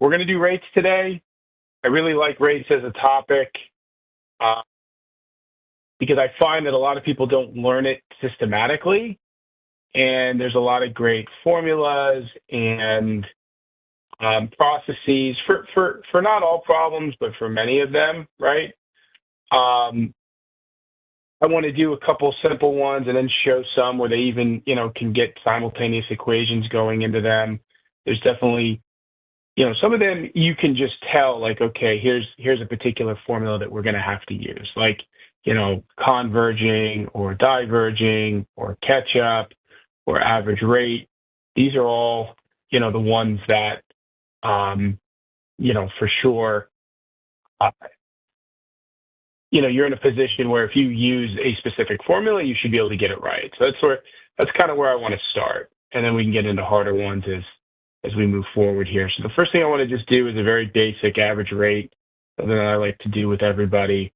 we're going to do rates today. I really like rates as a topic because I find that a lot of people don't learn it systematically. And there's a lot of great formulas and processes for not all problems, but for many of them, right? I want to do a couple simple ones and then show some where they even, can get simultaneous equations going into them. There's definitely, some of them you can just tell, like, okay, here's a particular formula that we're going to have to use, like, converging or diverging or catch up or average rate. These are all, the ones that, for sure, uh, you're in a position where if you use a specific formula, you should be able to get it right. So that's kind of where I want to start. And then we can get into harder ones as we move forward here. So the first thing I want to just do is a very basic average rate, something that I like to do with everybody.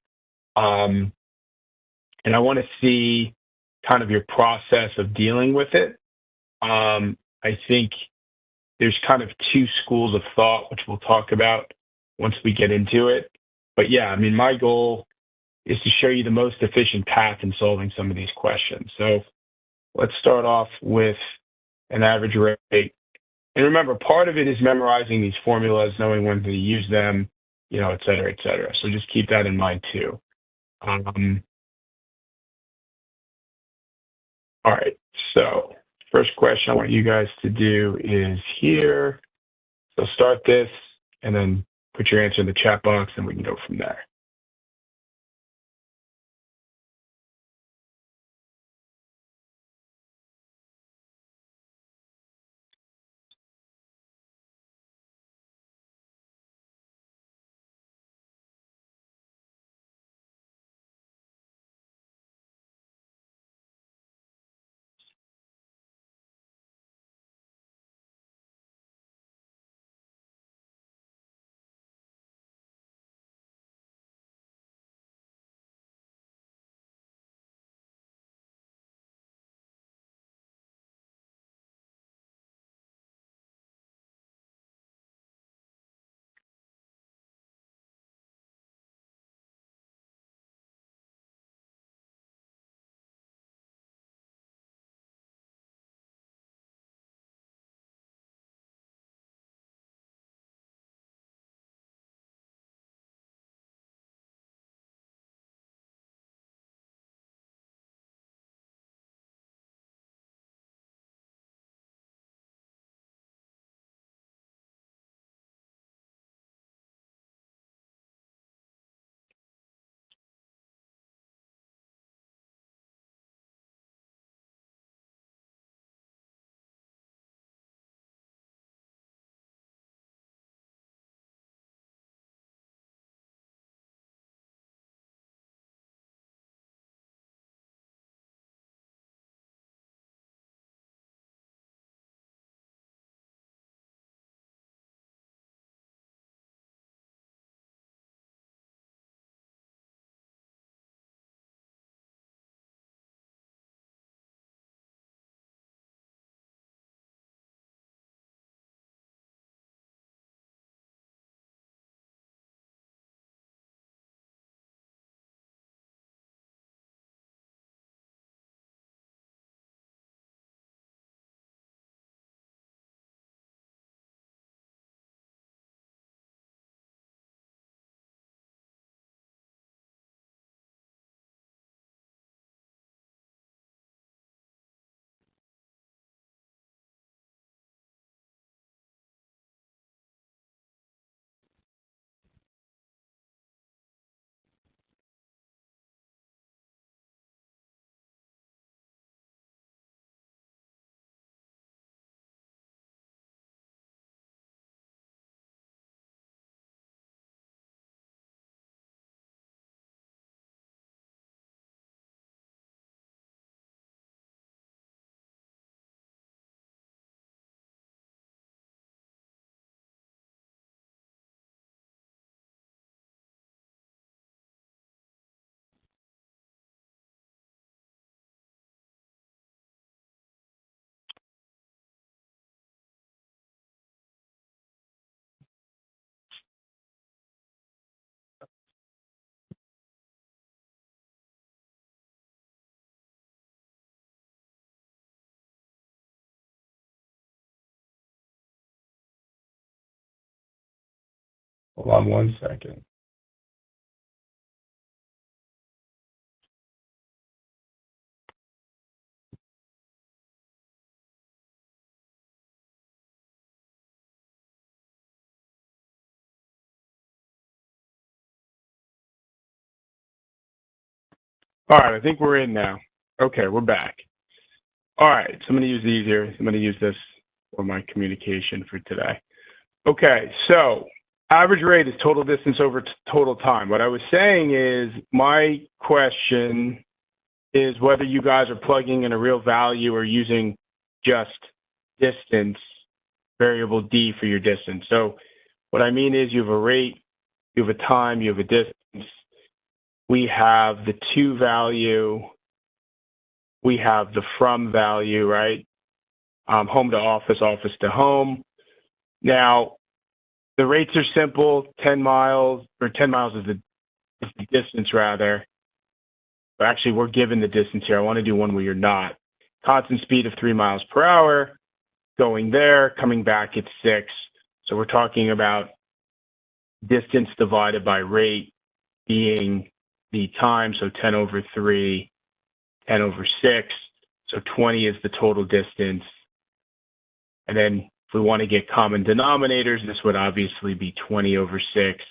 And I want to see kind of your process of dealing with it. I think there's kind of two schools of thought, which we'll talk about once we get into it. But yeah, I mean, my goal is to show you the most efficient path in solving some of these questions. So let's start off with an average rate. And remember, part of it is memorizing these formulas, knowing when to use them, et cetera, et cetera. So just keep that in mind too. All right, so first question I want you guys to do is here. So start this and then put your answer in the chat box and we can go from there. Hold on one second. All right, I think we're in now. Okay, we're back. All right, so I'm going to use these here. I'm going to use this for my communication for today. Okay, so average rate is total distance over total time. What I was saying is my question is whether you guys are plugging in a real value or using just distance, variable d for your distance. So what I mean is you have a rate, you have a time, you have a distance. We have the to value, we have the from value, right? Home to office, office to home. Now, the rates are simple, 10 miles, or 10 miles is the distance rather. But actually, we're given the distance here. I want to do one where you're not. Constant speed of 3 miles per hour, going there, coming back at 6. So we're talking about distance divided by rate being the time, so 10 over 3, 10 over 6. So 20 is the total distance. And then if we want to get common denominators, this would obviously be 20 over 6.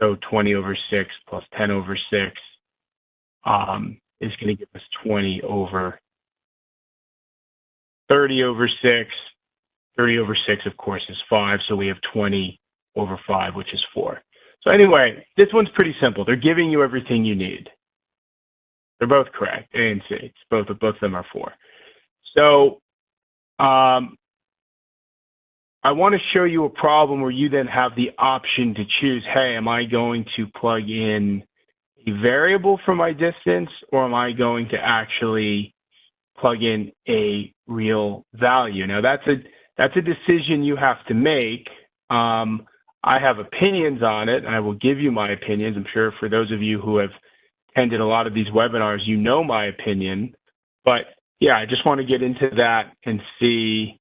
So 20 over 6 plus 10 over 6 is going to give us 20 over 30 over 6. 30 over 6, of course, is 5. So we have 20 over 5, which is 4. So anyway, this one's pretty simple. They're giving you everything you need. They're both correct, A and C. It's both of them are 4. So I want to show you a problem where you then have the option to choose, hey, am I going to plug in a variable for my distance, or am I going to actually plug in a real value? Now, that's a decision you have to make. I have opinions on it, and I will give you my opinions. I'm sure for those of you who have attended a lot of these webinars, you know my opinion. But yeah, I just want to get into that and see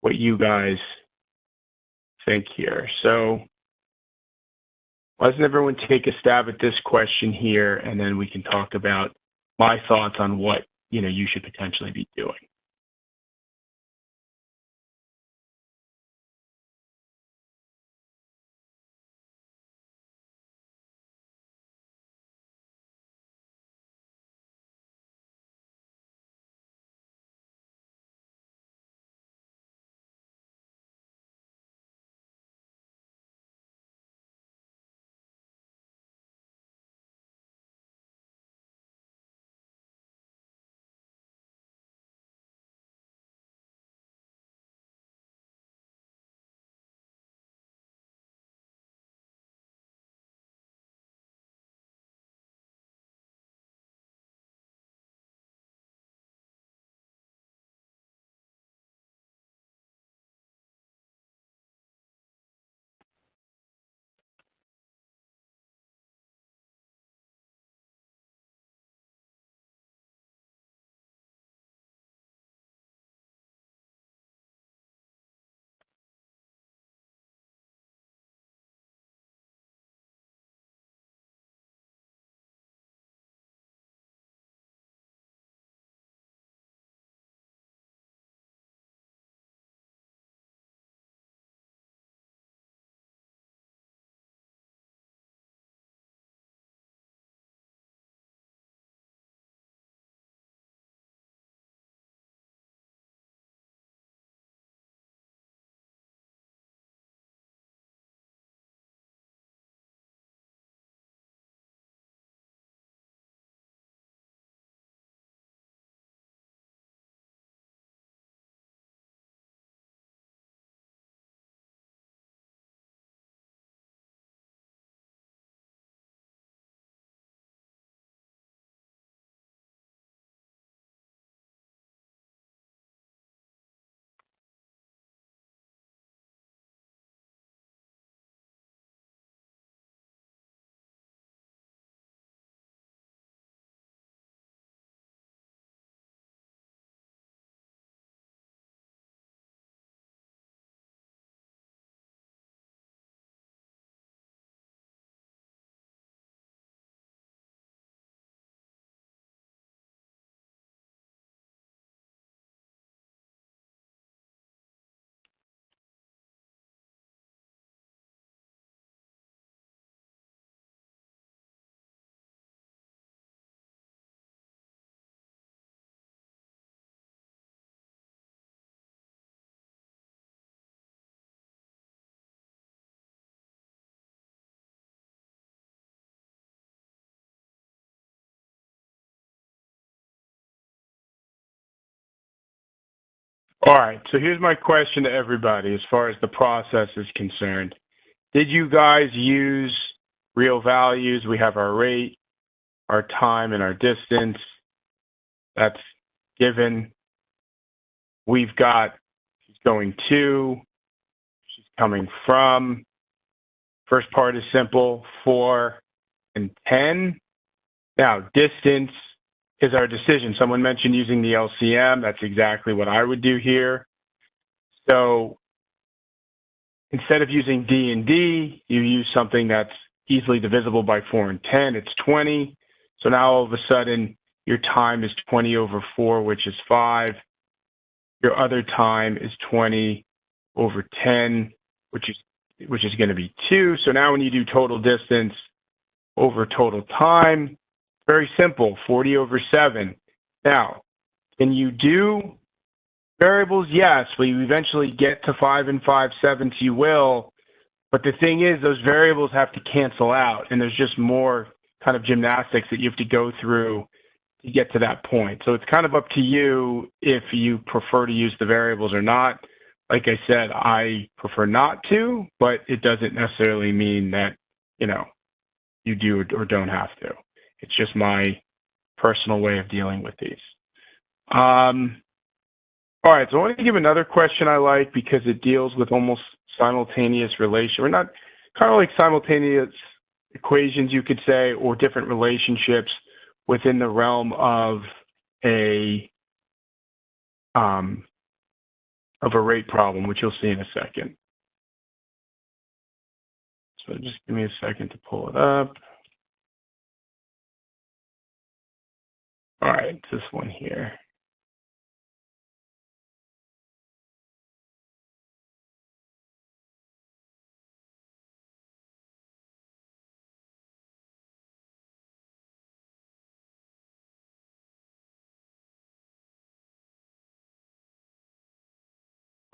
what you guys think here. So why doesn't everyone take a stab at this question here, and then we can talk about my thoughts on what you should potentially be doing. All right, so here's my question to everybody as far as the process is concerned. Did you guys use real values? We have our rate, our time, and our distance. That's given. We've got she's going to, she's coming from. First part is simple, 4 and 10. Now, distance is our decision. Someone mentioned using the LCM. That's exactly what I would do here. So instead of using D and D, you use something that's easily divisible by 4 and 10. It's 20. So now all of a sudden, your time is 20 over 4, which is 5. Your other time is 20 over 10, which is going to be 2. So now when you do total distance over total time, very simple, 40 over 7. Now, can you do variables? Yes. Will you eventually get to 5 and 5/7? You will. But the thing is, those variables have to cancel out, and there's just more kind of gymnastics that you have to go through to get to that point. So it's kind of up to you if you prefer to use the variables or not. Like I said, I prefer not to, but it doesn't necessarily mean that, you do or don't have to. It's just my personal way of dealing with these. All right, so I want to give another question I like because it deals with almost simultaneous relation, or not, kind of like simultaneous equations, you could say, or different relationships within the realm of a rate problem, which you'll see in a second. So just give me a second to pull it up. All right, it's this one here.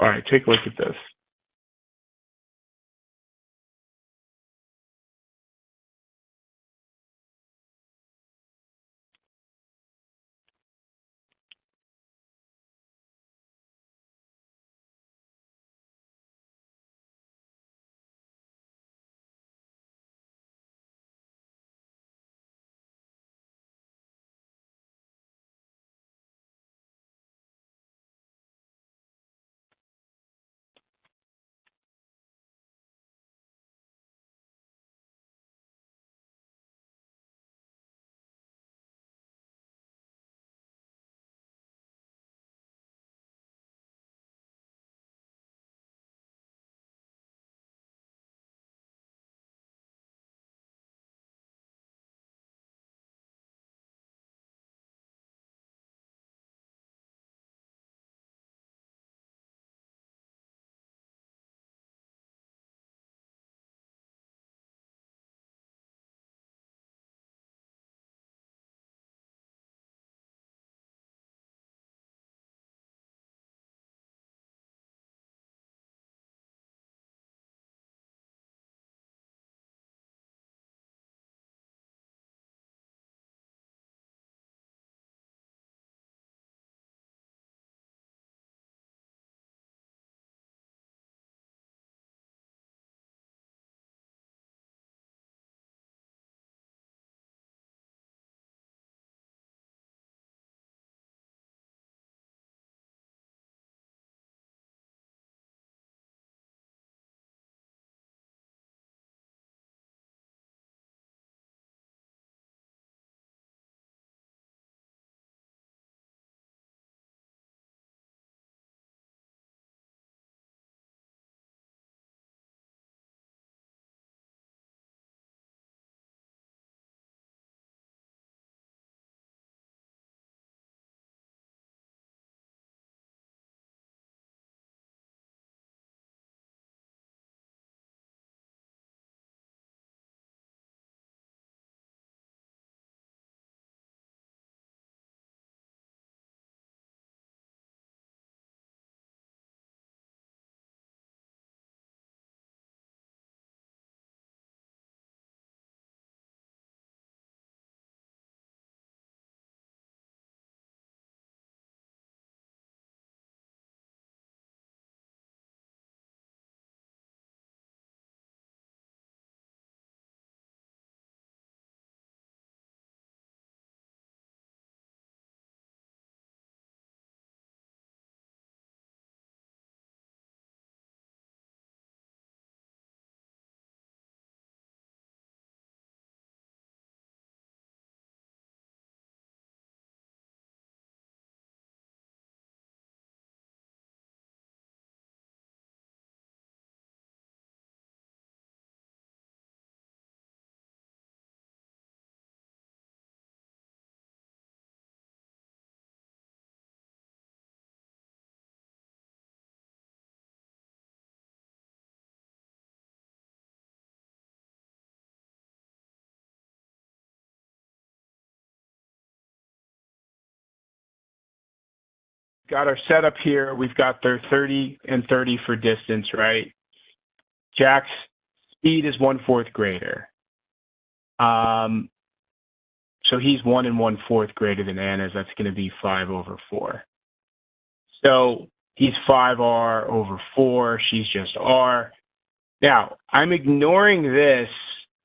All right, take a look at this. got our setup here. We've got their 30 and 30 for distance, right? Jack's speed is 1 4th grader. So he's 1 1/4 greater than Anna's. That's going to be 5/4. So he's 5R/4. She's just R. Now, I'm ignoring this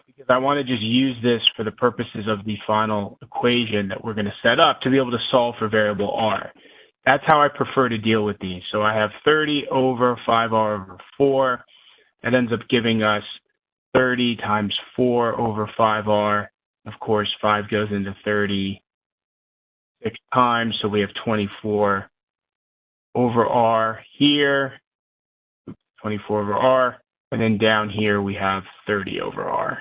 because I want to just use this for the purposes of the final equation that we're going to set up to be able to solve for variable R. That's how I prefer to deal with these. So I have 30 over 5R/4. That ends up giving us 30 times 4 over 5R. Of course, 5 goes into 30 6 times, so we have 24 over R here, 24 over R, and then down here we have 30 over R.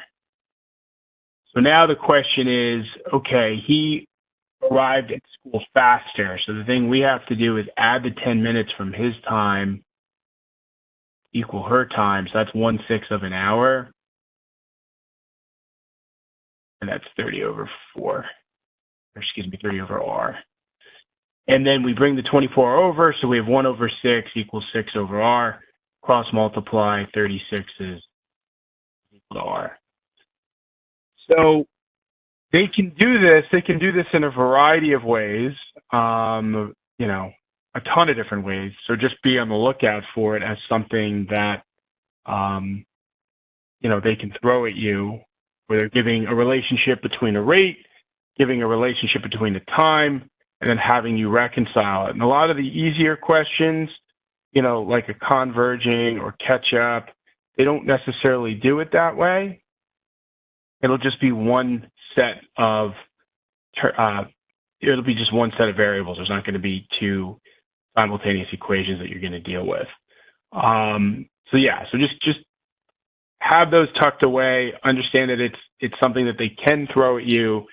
So now the question is, okay, he arrived at school faster, so the thing we have to do is add the 10 minutes from his time equal her time, so that's 1/6 of an hour, and that's 30 over 4, or excuse me, 30 over R. And then we bring the 24 over, so we have 1/6 equals 6 over R. Cross multiply, 36 is equal to R. So they can do this. They can do this in a variety of ways, you know, a ton of different ways. So just be on the lookout for it as something that, you know, they can throw at you, where they're giving a relationship between a rate, giving a relationship between the time, and then having you reconcile it. And a lot of the easier questions, you know, like a converging or catch up, they don't necessarily do it that way. It'll just be one set of, it'll be just one set of variables. There's not going to be two simultaneous equations that you're going to deal with. So yeah, so just have those tucked away. Understand that it's something that they can throw at you,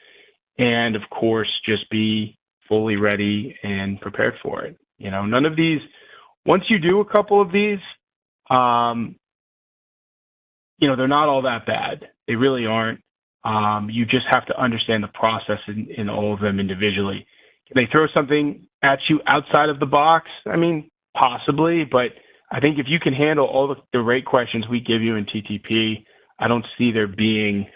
and of course, just be fully ready and prepared for it. You know, none of these. Once you do a couple of these, you know, they're not all that bad. They really aren't. You just have to understand the process in all of them individually. Can they throw something at you outside of the box? I mean, possibly, but I think if you can handle all the rate questions we give you in TTP, I don't see there being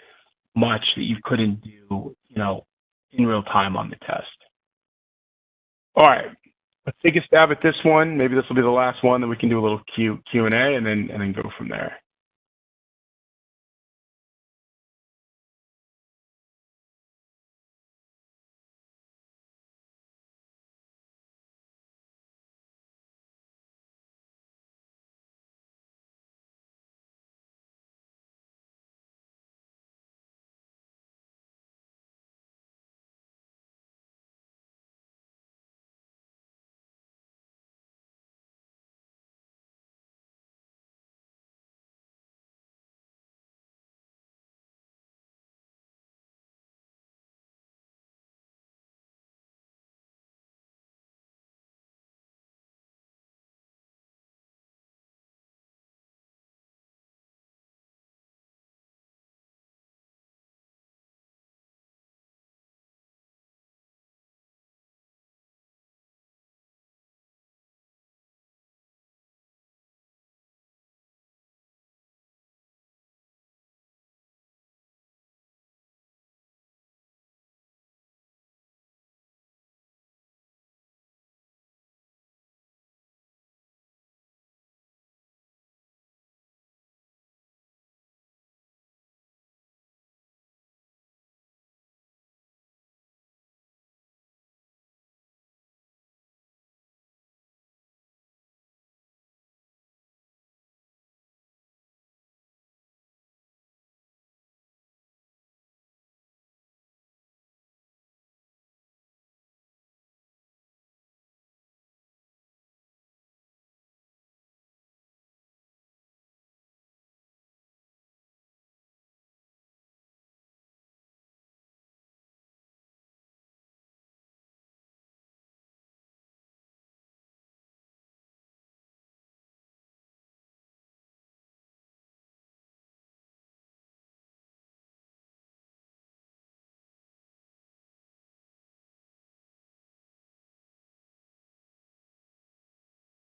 much that you couldn't do, you know, in real time on the test. All right, let's take a stab at this one. Maybe this will be the last one, then we can do a little Q&A and then go from there.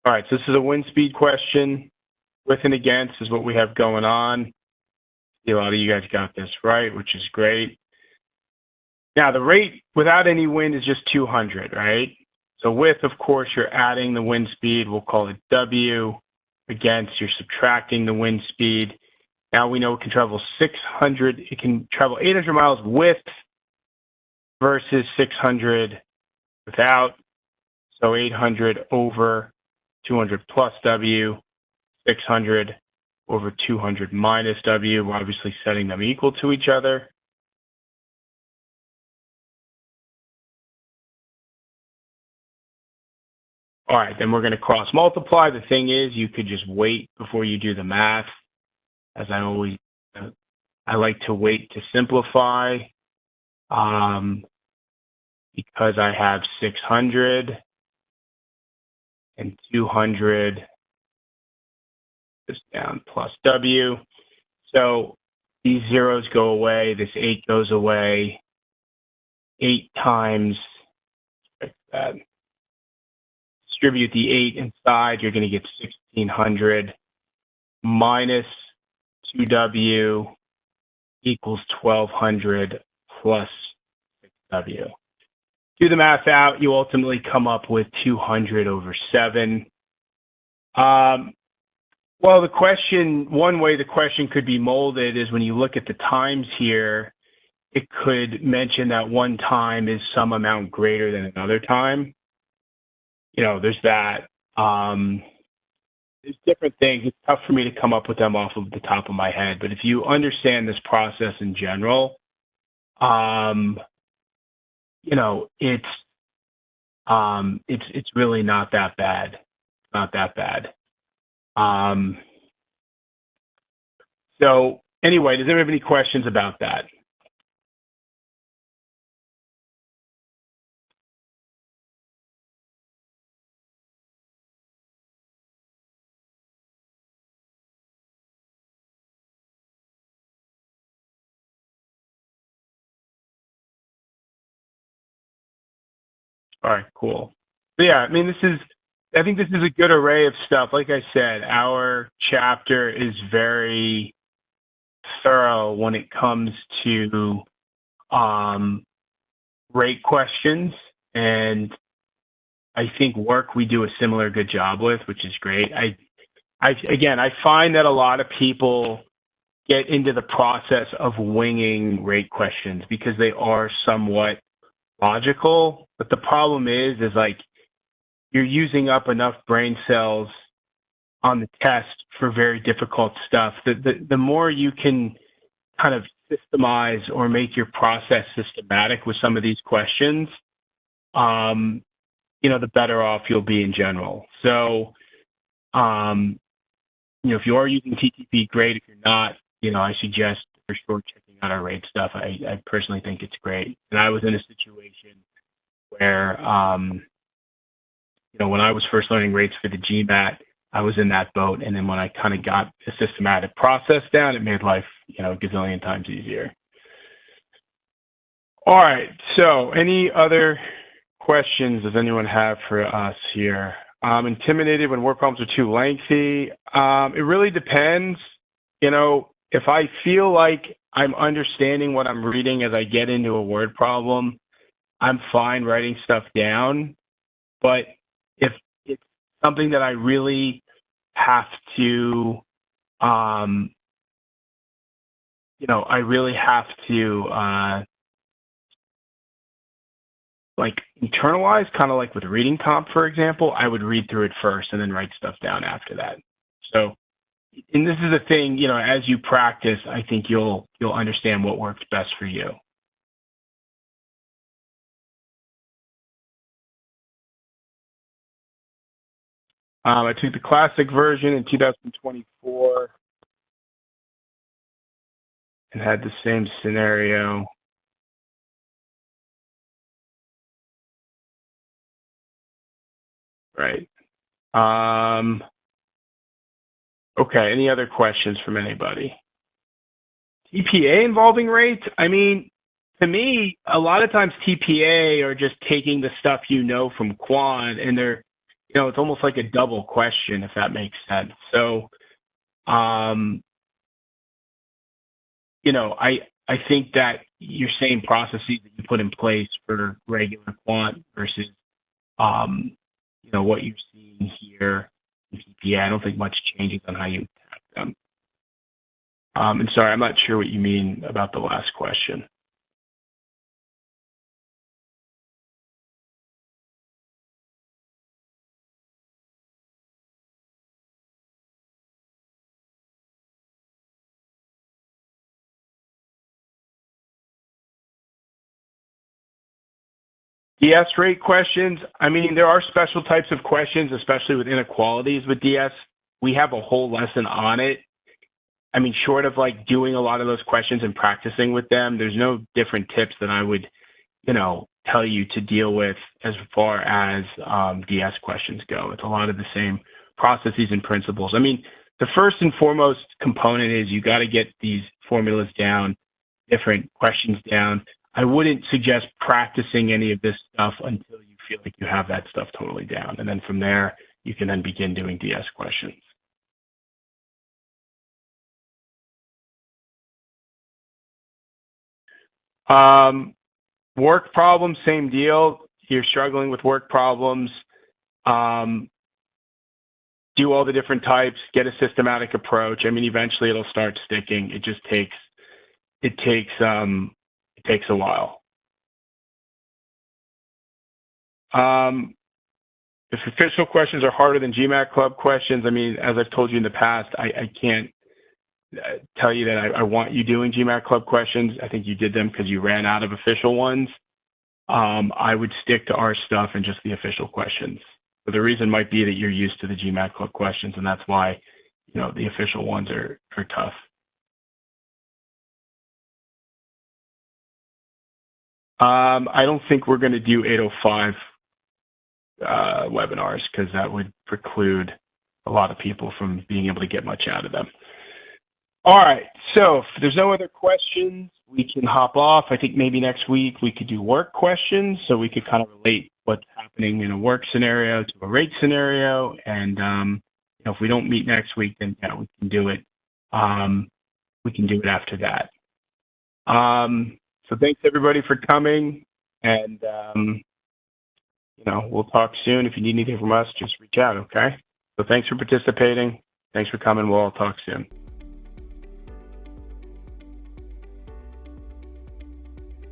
All right, so this is a wind speed question. With and against is what we have going on. A lot of you guys got this right, which is great. Now, the rate without any wind is just 200, right? So with, of course, you're adding the wind speed. We'll call it W. Against, you're subtracting the wind speed. Now we know it can travel 600. It can travel 800 miles with versus 600 without. So 800 over 200 plus W, 600 over 200 minus W. We're obviously setting them equal to each other. All right, then we're going to cross multiply. The thing is, you could just wait before you do the math. As I always, I like to wait to simplify because I have 600 and 200 just down plus W. So these zeros go away. This 8 goes away. 8 times that. Distribute the 8 inside, you're going to get 1600 minus 2W equals 1200 plus 6W. Do the math out, you ultimately come up with 200 over 7. Well, the question, one way the question could be molded is when you look at the times here, it could mention that one time is some amount greater than another time. You know, there's that. There's different things. It's tough for me to come up with them off of the top of my head. But if you understand this process in general, you know, it's really not that bad. Not that bad. So anyway, does anyone have any questions about that? All right, cool. So yeah, I mean, I think this is a good array of stuff. Like I said, our chapter is very thorough when it comes to rate questions, and I think work we do a similar good job with, which is great. Again, I find that a lot of people get into the process of winging rate questions because they are somewhat logical, but the problem is like you're using up enough brain cells on the test for very difficult stuff. The more you can kind of systemize or make your process systematic with some of these questions, you know, the better off you'll be in general. So, you know, if you are using TTP, great. If you're not, you know, I suggest for sure checking out our rate stuff. I personally think it's great. And I was in a situation where, you know, when I was first learning rates for the GMAT, I was in that boat. And then when I kind of got a systematic process down, it made life, you know, a gazillion times easier. All right. So any other questions does anyone have for us here? I'm intimidated when word problems are too lengthy. It really depends. You know, if I feel like I'm understanding what I'm reading as I get into a word problem, I'm fine writing stuff down. But if it's something that I really have to, you know, I really have to, like internalize, kind of like with reading comp, for example, I would read through it first and then write stuff down after that. So, and this is a thing, you know, as you practice, I think you'll understand what works best for you. I took the classic version in 2024 and had the same scenario. Right. Okay, any other questions from anybody? TPA involving rates? I mean, to me, a lot of times TPA are just taking the stuff you know from quant and they're it's almost like a double question, if that makes sense. So, um, I think that you're saying processes that you put in place for regular quant versus, um, what you're seeing here in PPA. I don't think much changes on how you attack them. And sorry, I'm not sure what you mean about the last question. DS rate questions. I mean, there are special types of questions, especially with inequalities with DS. We have a whole lesson on it. I mean, short of like doing a lot of those questions and practicing with them, there's no different tips that I would, tell you to deal with as far as DS questions go. It's a lot of the same processes and principles. I mean, the first and foremost component is you got to get these formulas down, different questions down. I wouldn't suggest practicing any of this stuff until you feel like you have that stuff totally down. And then from there, you can then begin doing DS questions. Um, Work problems, same deal. You're struggling with work problems. Um, do all the different types, get a systematic approach. I mean, eventually it'll start sticking. It takes a while. If official questions are harder than GMAT Club questions, I mean, as I've told you in the past, I can't tell you that I want you doing GMAT Club questions. I think you did them because you ran out of official ones. I would stick to our stuff and just the official questions. But the reason might be that you're used to the GMAT Club questions, and that's why, the official ones are tough. I don't think we're going to do 805 webinars because that would preclude a lot of people from being able to get much out of them. All right, so if there's no other questions, we can hop off. I think maybe next week we could do work questions, so we could kind of relate what's happening in a work scenario to a rate scenario. And if we don't meet next week, then we can do it. We can do it after that. So thanks everybody for coming, and we'll talk soon. If you need anything from us, just reach out. Okay. So thanks for participating. Thanks for coming. We'll all talk soon.